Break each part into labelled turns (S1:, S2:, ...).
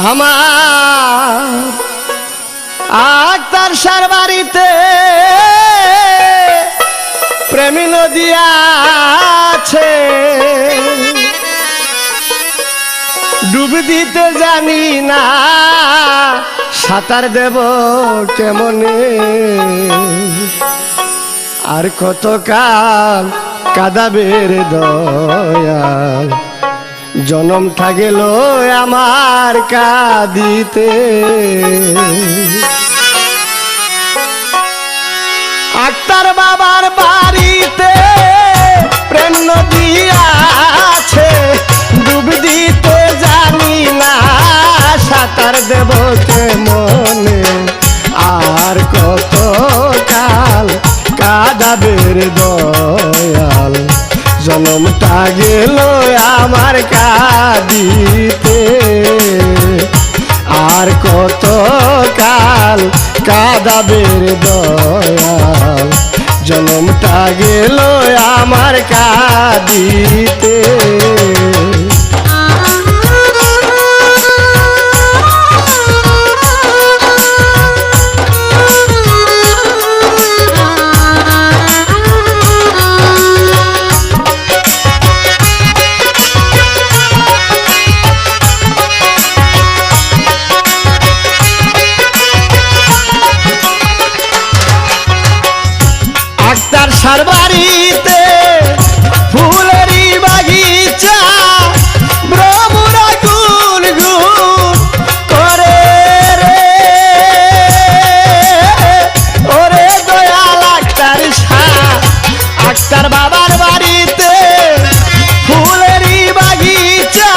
S1: আমার আক্তার শাহর বাড়িতে প্রেমী নদী আছে, ডুব দিতে জানি না সাঁতার দেব কেমনে, আর কতকাল কাঁদাবের দয়াল, জনমটা গেল আমার কাঁদিতে। আক্তার বাবার বাড়িতে প্রেম নদী আছে, ডুব দিতে জানি না সাঁতার দেব কেমনে, আর কতকাল কাঁদাবের দয়াল, জনমটা গেল আমার কাঁদিতে, আর কতকাল কাঁদাবের দয়াল, জনমটা গেল আমার কাঁদিতে। আক্তার শাহর বাড়িতে ফুলেরই বাগিচা, ভ্রমরা গুন গুন করে রে, ওরে দয়াল আক্তার শাহ। আক্তার বাবার বাড়িতে ফুলেরই বাগিচা,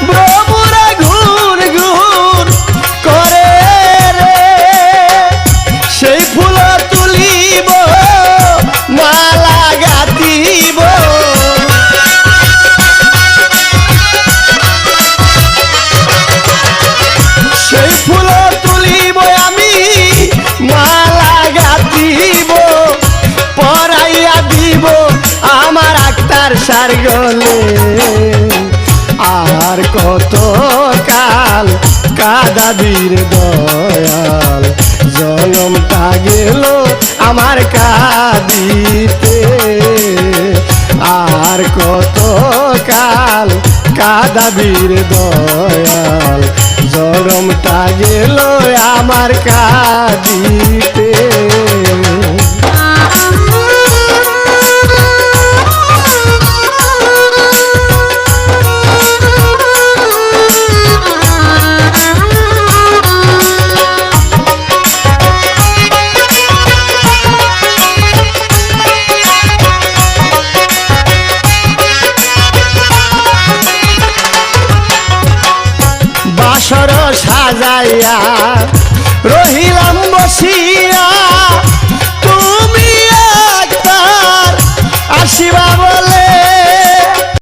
S1: ভ্রমরা গুন গুন করে রে, সেই ফুল তুলিব মালা গাঁথিব, সেই ফুল তুলিব আমি মালা গাঁথিব, পরাইয়া দিব আমার আক্তার শাহর গলে, আর কতকাল কাঁদাবির দয়াল, জনমটা গেল আমার কাঁদিতে, আর কতকাল কাঁদাবির দয়াল, জনমটা গেল আমার কাঁদিতে। বাসর সাজাইয়া রহিলাম বসি,